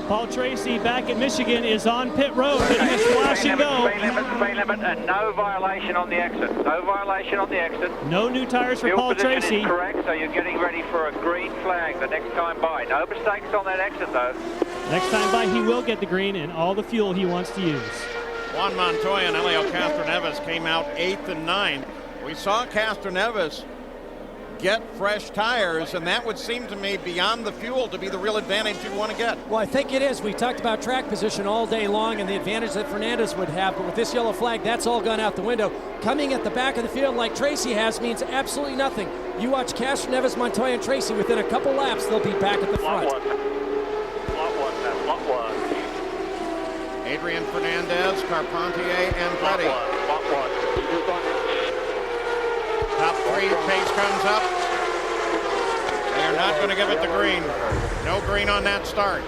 Paul Tracy back at Michigan is on pit road, getting a splash and go. Speed limit, and no violation on the exit. No violation on the exit. No new tires for Fuel Paul position Tracy. is correct, so you're getting ready for a green flag the next time by. No mistakes on that exit, though. Next time by, he will get the green and all the fuel he wants to use. Juan Montoya and Helio Castroneves came out 8th and 9th. We saw Castroneves get fresh tires, and that would seem to me, beyond the fuel, to be the real advantage you'd want to get. Well, I think it is. We talked about track position all day long and the advantage that Fernandez would have, but with this yellow flag, that's all gone out the window. Coming at the back of the field like Tracy has means absolutely nothing. You watch Castroneves, Montoya, and Tracy, within a couple laps, they'll be back at the front. Block one. Adrian Fernandez, Carpentier, and Andretti. Top three, pace comes up. They are not going to give it the green. No green on that start.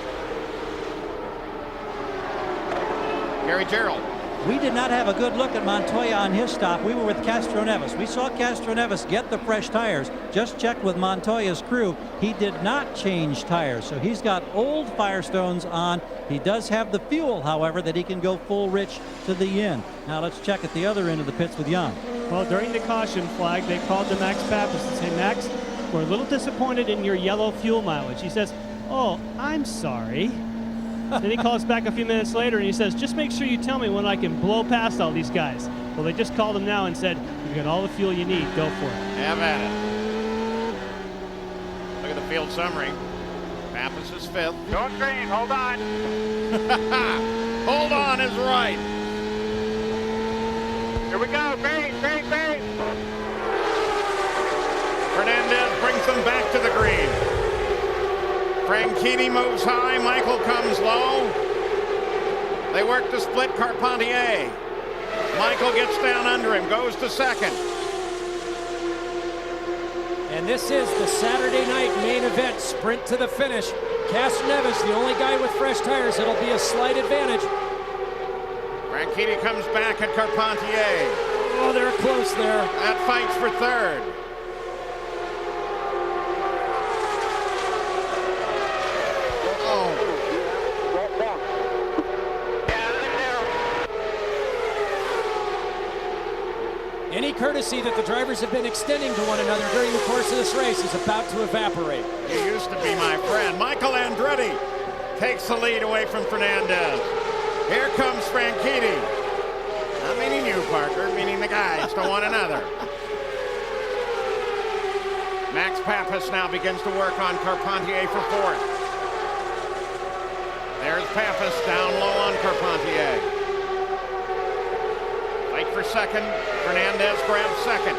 Gary Gerald. We did not have a good look at Montoya on his stop. We were with Castroneves. We saw Castroneves get the fresh tires. Just checked with Montoya's crew. He did not change tires, so he's got old Firestones on. He does have the fuel, however, that he can go full rich to the end. Now let's check at the other end of the pits with Jan. Well, during the caution flag, they called to Max Pappas and say, Max, we're a little disappointed in your yellow fuel mileage. He says, oh, I'm sorry. Then he calls back a few minutes later and he says, just make sure you tell me when I can blow past all these guys. Well, they just called him now and said, you've got all the fuel you need. Go for it. Have at it. Look at the field summary. Pappas is 5th. Go green, hold on. Hold on is right. Here we go, green. Fernandez brings them back to the green. Franchitti moves high, Michael comes low. They work to split Carpentier. Michael gets down under him, goes to second. And this is the Saturday night main event, sprint to the finish. Castroneves, the only guy with fresh tires. It'll be a slight advantage. Franchitti comes back at Carpentier. Oh, they're close there. That fights for third. Any courtesy that the drivers have been extending to one another during the course of this race is about to evaporate. You used to be my friend. Michael Andretti takes the lead away from Fernandez. Here comes Franchitti. Not meaning you, Parker, meaning the guys to one another. Max Pappas now begins to work on Carpentier for 4th. There's Pappas down low on Carpentier. Fight for second. Fernandez grabs second.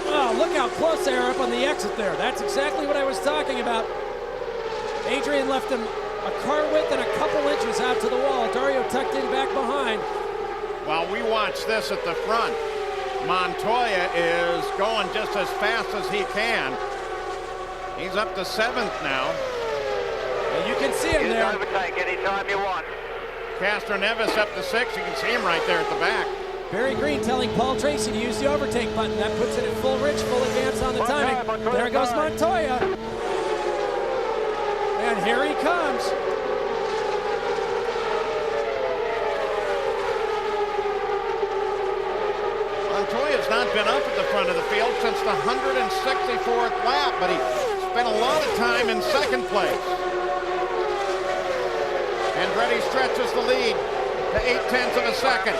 Oh, look how close they are up on the exit there. That's exactly what I was talking about. Adrian left him a car width and a couple inches out to the wall. Dario tucked in back behind. While we watch this at the front, Montoya is going just as fast as he can. He's up to 7th now. And you can see him there. Overtake anytime you want. Castroneves up to 6th. You can see him right there at the back. Barry Green telling Paul Tracy to use the overtake button. That puts it at full rich, full advance on the timing. Montoya, There goes Montoya. And here he comes. Montoya's not been up at the front of the field since the 164th lap, but he spent a lot of time in second place. Andretti stretches the lead to 0.8 of a second.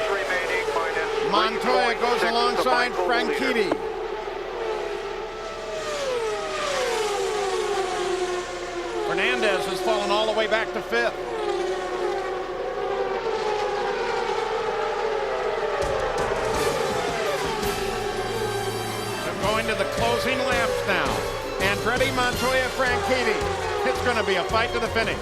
Montoya goes alongside Franchitti. Fernandez has fallen all the way back to 5th. They're going to the closing laps now. Andretti, Montoya, Franchitti. It's going to be a fight to the finish.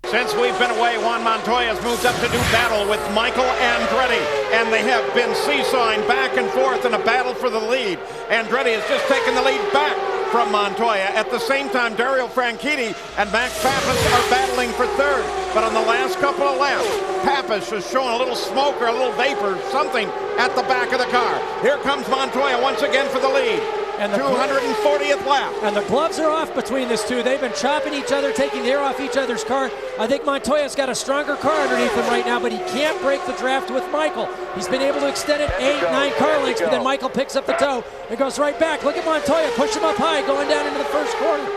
Since we've been away, Juan Montoya has moved up to do battle with Michael Andretti, and they have been seesawing back and forth in a battle for the lead. Andretti has just taken the lead back from Montoya. At the same time, Dario Franchitti and Max Pappas are battling for third. But on the last couple of laps, Pappas is showing a little smoke or a little vapor, something at the back of the car. Here comes Montoya once again for the lead. And the 240th lap. And the gloves are off between these two. They've been chopping each other, taking the air off each other's car. I think Montoya's got a stronger car underneath him right now, but he can't break the draft with Michael. He's been able to extend it 8-9 car lengths, but then Michael picks up the tow and goes right back. Look at Montoya, push him up high, going down into the first corner.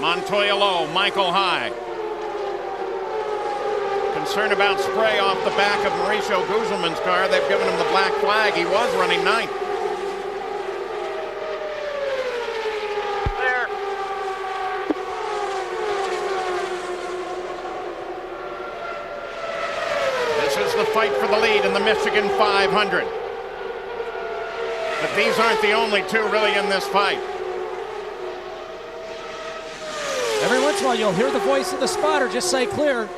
Montoya low, Michael high. Concerned about spray off the back of Mauricio Guzman's car. They've given him the black flag. He was running ninth. There. This is the fight for the lead in the Michigan 500. But these aren't the only two really in this fight. Every once in a while you'll hear the voice of the spotter just say clear,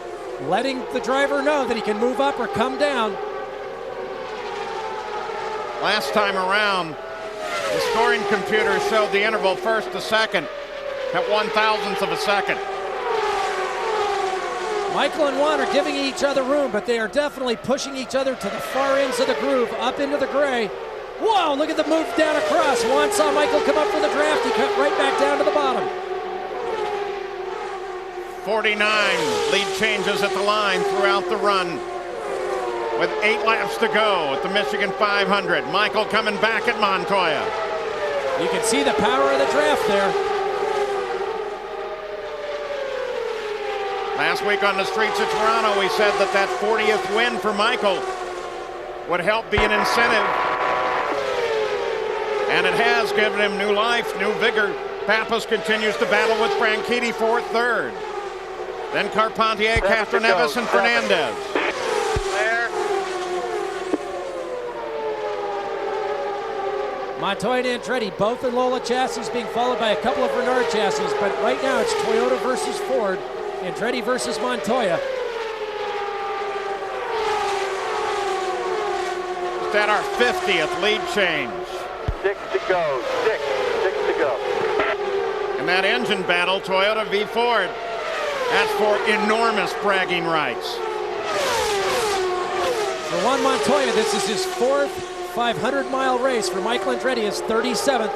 letting the driver know that he can move up or come down. Last time around, the scoring computer showed the interval first to second at 1/1000th of a second. Michael and Juan are giving each other room, but they are definitely pushing each other to the far ends of the groove, up into the gray. Whoa, look at the move down across. Juan saw Michael come up for the draft. He cut right back down to the bottom. 49 lead changes at the line throughout the run. With 8 laps to go at the Michigan 500. Michael coming back at Montoya. You can see the power of the draft there. Last week on the streets of Toronto, we said that that 40th win for Michael would help be an incentive. And it has given him new life, new vigor. Pappas continues to battle with Franchitti for third. Then Carpentier, Castroneves, and Fernandez. There. Montoya and Andretti, both in Lola chassis, being followed by a couple of Renard chassis. But right now it's Toyota versus Ford, Andretti versus Montoya. Is that our 50th lead change? 6 to go. 6 to go. In that engine battle, Toyota v Ford. That's for enormous bragging rights. For Juan Montoya, this is his 4th 500-mile race. For Michael Andretti, his 37th.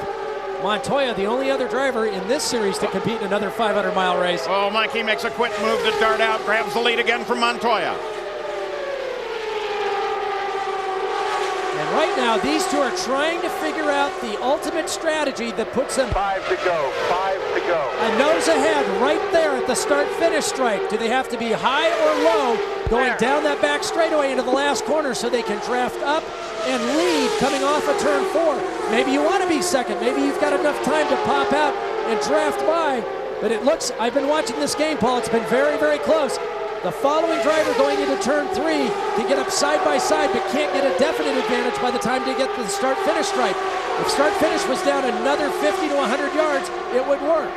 Montoya, the only other driver in this series to compete in another 500-mile race. Oh, Mikey makes a quick move to dart out, grabs the lead again from Montoya. And right now, these two are trying to figure out the ultimate strategy that puts them 5 to go. 5 to go. a nose ahead right there at the start-finish stripe. Do they have to be high or low going down that back straightaway into the last corner so they can draft up and lead coming off of turn 4? Maybe you want to be second. Maybe you've got enough time to pop out and draft by. But it looks, I've been watching this game, Paul. It's been very, very close. The following driver going into turn 3 can get up side by side, but can't get a definite advantage by the time they get to the start-finish stripe. If start-finish was down another 50 to 100 yards, it would work.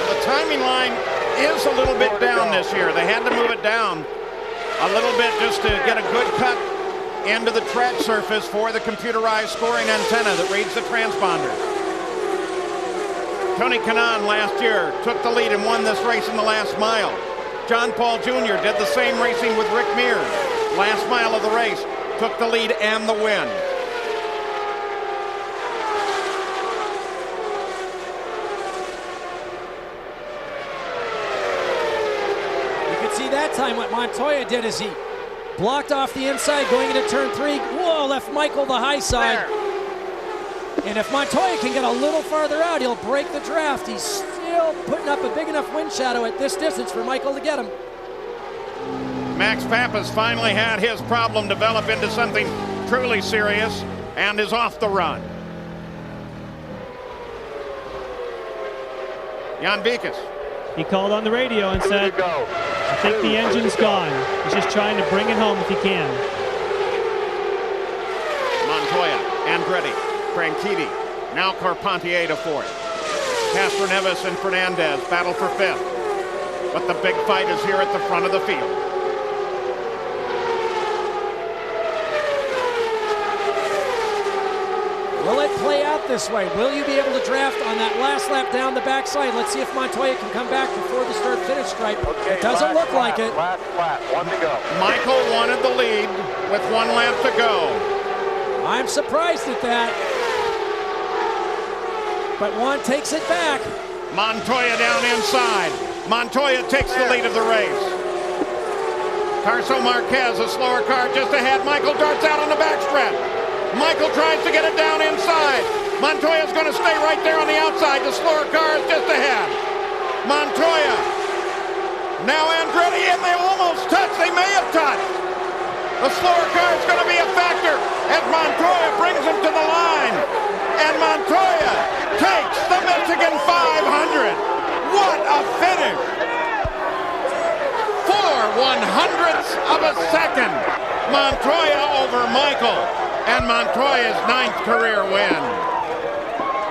The timing line is a little bit down this year. They had to move it down a little bit just to get a good cut into the track surface for the computerized scoring antenna that reads the transponder. Tony Kanaan last year took the lead and won this race in the last mile. John Paul Jr. did the same racing with Rick Mears. Last mile of the race, took the lead and the win. You can see that time what Montoya did is he blocked off the inside going into turn 3. Whoa, left Michael the high side. And if Montoya can get a little farther out, he'll break the draft. He's still putting up a big enough wind shadow at this distance for Michael to get him. Max Pappas finally had his problem develop into something truly serious and is off the run. Jan Beekes. He called on the radio and said, I think the engine's gone. He's just trying to bring it home if he can. Montoya, Andretti, Franchitti, now Carpentier to fourth. Castroneves and Fernandez battle for fifth. But the big fight is here at the front of the field. Will it play out this way? Will you be able to draft on that last lap down the backside? Let's see if Montoya can come back before the start-finish stripe. Okay, it doesn't look like it. Last lap, 1 to go. Michael wanted the lead with 1 lap to go. I'm surprised at that. But Juan takes it back. Montoya down inside. Montoya takes the lead of the race. Marques, a slower car just ahead. Michael darts out on the backstretch. Michael tries to get it down inside. Montoya's going to stay right there on the outside. The slower car is just ahead. Montoya. Now Andretti, and they almost touched. They may have touched. The slower car is going to be a factor as Montoya brings him to the line. And Montoya takes the Michigan 500. What a finish. 4/100ths of a second. Montoya over Michael. And Montoya's 9th career win.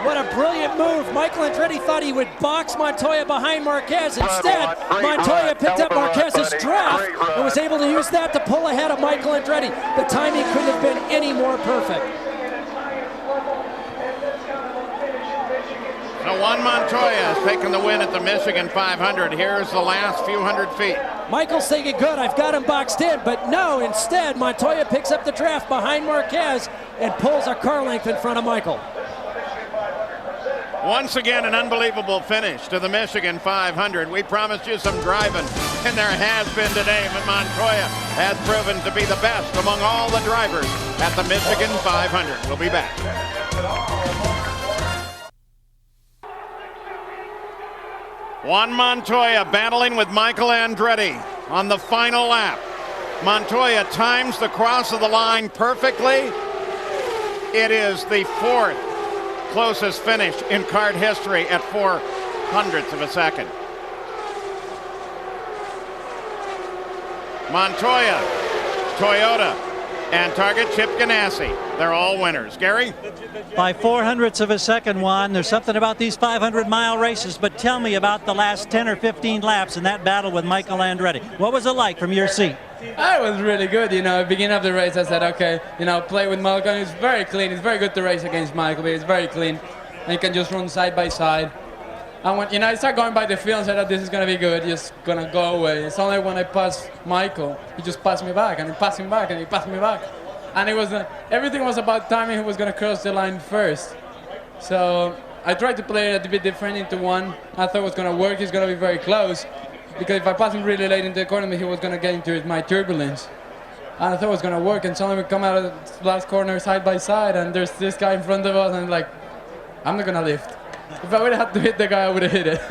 What a brilliant move. Michael Andretti thought he would box Montoya behind Marques. Instead, Montoya picked up Marquez's draft and was able to use that to pull ahead of Michael Andretti. The timing couldn't have been any more perfect. So Juan Montoya has taken the win at the Michigan 500. Here's the last few hundred feet. Michael's thinking, good, I've got him boxed in. But no, instead, Montoya picks up the draft behind Marques and pulls a car length in front of Michael. Once again, an unbelievable finish to the Michigan 500. We promised you some driving, and there has been today, but Montoya has proven to be the best among all the drivers at the Michigan 500. We'll be back. Juan Montoya battling with Michael Andretti on the final lap. Montoya times the cross of the line perfectly. It is the 4th closest finish in kart history at 4/100ths of a second. Montoya, Toyota, and Target Chip Ganassi. They're all winners. Gary? By 4/100ths of a second, Juan. There's something about these 500-mile races, but tell me about the last 10 or 15 laps in that battle with Michael Andretti. What was it like from your seat? It was really good. At the beginning of the race, I said, okay, play with Michael. He's very clean. It's very good to race against Michael, but he's very clean. And you can just run side by side. And when I started going by the field, I said, this is going to be good. Just going to go away. It's only when I passed Michael, he just passed me back, and he passed me back, and he passed me back. And it was everything was about timing who was going to cross the line first. So I tried to play it a bit different into one. I thought it was going to work. He's going to be very close. Because if I pass him really late into the corner, he was going to get into my turbulence. And I thought it was going to work. And suddenly we come out of the last corner side by side, and there's this guy in front of us, and I'm like, I'm not going to lift. If I would have had to hit the guy, I would have hit it.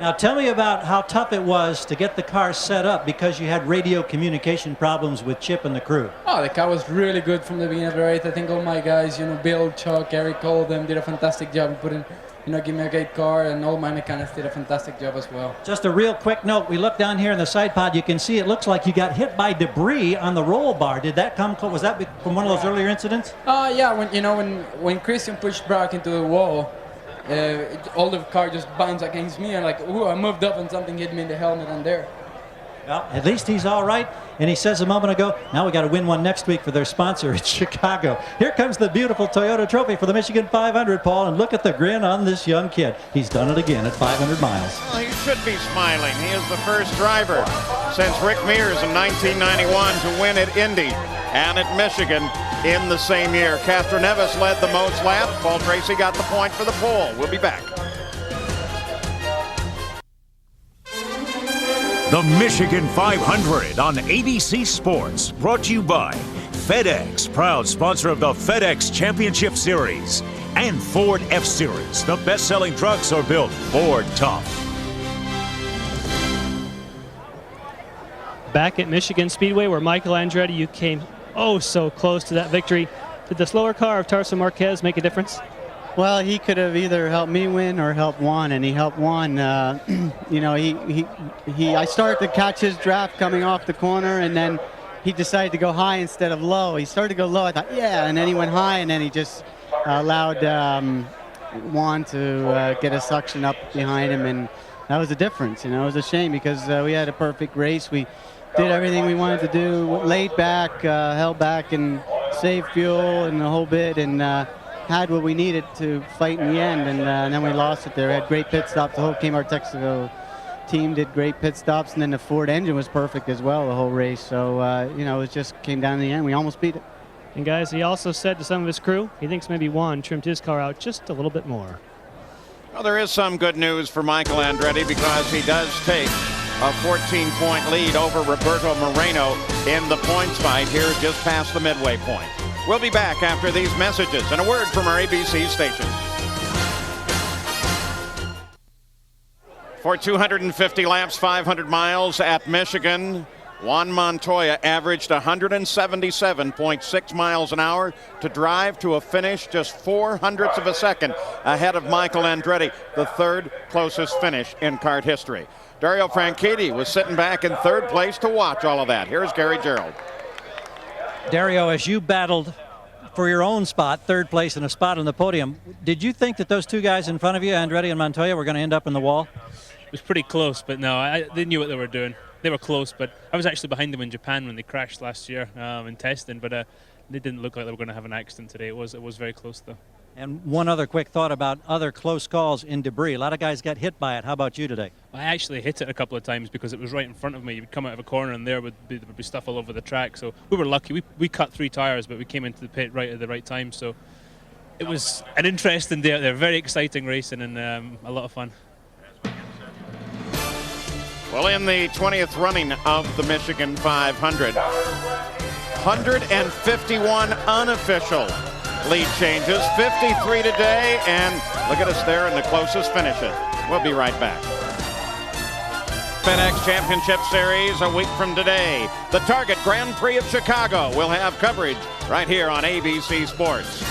Now tell me about how tough it was to get the car set up because you had radio communication problems with Chip and the crew. Oh, the car was really good from the beginning of the race. I think all my guys, Bill, Chuck, Eric, all of them did a fantastic job in putting, give me a great car, and all my mechanics did a fantastic job as well. Just a real quick note, we look down here in the side pod, you can see it looks like you got hit by debris on the roll bar. Did that come, was that from one of those earlier incidents? Yeah, when Christian pushed back into the wall, all the car just bounced against me, and I moved up and something hit me in the helmet on there. Well, at least he's all right. And he says a moment ago, now we got to win one next week for their sponsor in Chicago. Here comes the beautiful Toyota trophy for the Michigan 500, Paul, and look at the grin on this young kid. He's done it again at 500 miles. Well, he should be smiling. He is the first driver since Rick Mears in 1991 to win at Indy and at Michigan in the same year. Castroneves led the most laps. Paul Tracy got the point for the pole. We'll be back. The Michigan 500 on ABC Sports, brought to you by FedEx, proud sponsor of the FedEx Championship Series, and Ford F-Series. The best-selling trucks are built Ford tough. Back at Michigan Speedway, where Michael Andretti, you came so close to that victory. Did the slower car of Tarso Marques make a difference? Well, he could have either helped me win or helped Juan, and he helped Juan. I started to catch his draft coming off the corner, and then he decided to go high instead of low. He started to go low. I thought, yeah, and then he went high, and then he just allowed Juan to get a suction up behind him, and that was the difference. It was a shame because we had a perfect race. We did everything we wanted to do, laid back, held back, and saved fuel and the whole bit, and had what we needed to fight in the end, and then we lost it there. We had great pit stops. The whole Kmart Texaco team did great pit stops, and then the Ford engine was perfect as well the whole race. So, it just came down to the end. We almost beat it. And guys, he also said to some of his crew, he thinks maybe Juan trimmed his car out just a little bit more. Well, there is some good news for Michael Andretti because he does take a 14-point lead over Roberto Moreno in the points fight here just past the midway point. We'll be back after these messages and a word from our ABC stations. For 250 laps, 500 miles at Michigan, Juan Montoya averaged 177.6 miles an hour to drive to a finish just 0.04 of a second ahead of Michael Andretti, the third closest finish in kart history. Dario Franchitti was sitting back in third place to watch all of that. Here's Gary Gerould. Dario, as you battled for your own spot, third place and a spot on the podium, did you think that those two guys in front of you, Andretti and Montoya, were going to end up in the wall? It was pretty close, but no, they knew what they were doing. They were close, but I was actually behind them in Japan when they crashed last year in testing, but they didn't look like they were going to have an accident today. It was very close, though. And one other quick thought about other close calls in debris. A lot of guys got hit by it. How about you today? I actually hit it a couple of times because it was right in front of me. You'd come out of a corner and there would be stuff all over the track. So we were lucky. We cut 3 tires, but we came into the pit right at the right time. So it was an interesting day out there. Very exciting racing and a lot of fun. Well, in the 20th running of the Michigan 500, 151 unofficial lead changes, 53 today, and look at us there in the closest finishes. We'll be right back. FedEx Championship Series a week from today. The Target Grand Prix of Chicago will have coverage right here on ABC Sports.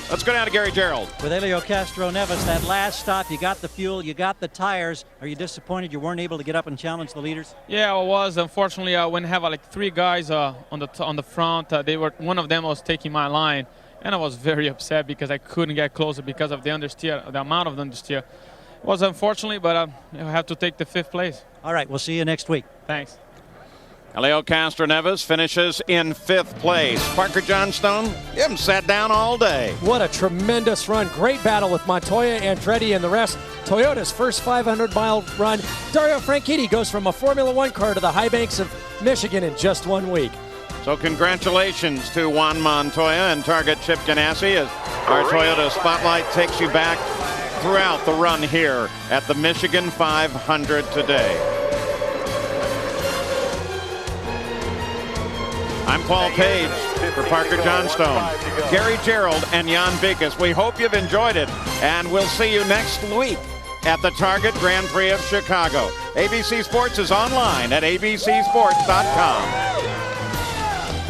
Let's go down to Gary Gerould. With Helio Castroneves, that last stop, you got the fuel, you got the tires. Are you disappointed you weren't able to get up and challenge the leaders? Yeah, I was. Unfortunately, when I have like 3 guys on the front, one of them was taking my line, and I was very upset because I couldn't get closer because of the understeer, the amount of understeer. It was unfortunately, but I have to take the 5th place. All right, we'll see you next week. Thanks. Helio Castroneves finishes in 5th place. Parker Johnstone, you haven't sat down all day. What a tremendous run. Great battle with Montoya, Andretti, and the rest. Toyota's first 500-mile run. Dario Franchitti goes from a Formula One car to the high banks of Michigan in just 1 week. So congratulations to Juan Montoya and Target Chip Ganassi as our Toyota Spotlight takes you back throughout the run here at the Michigan 500 today. I'm Paul Page for Parker Johnstone, Gary Gerould, and Jan Bikas. We hope you've enjoyed it, and we'll see you next week at the Target Grand Prix of Chicago. ABC Sports is online at abcsports.com.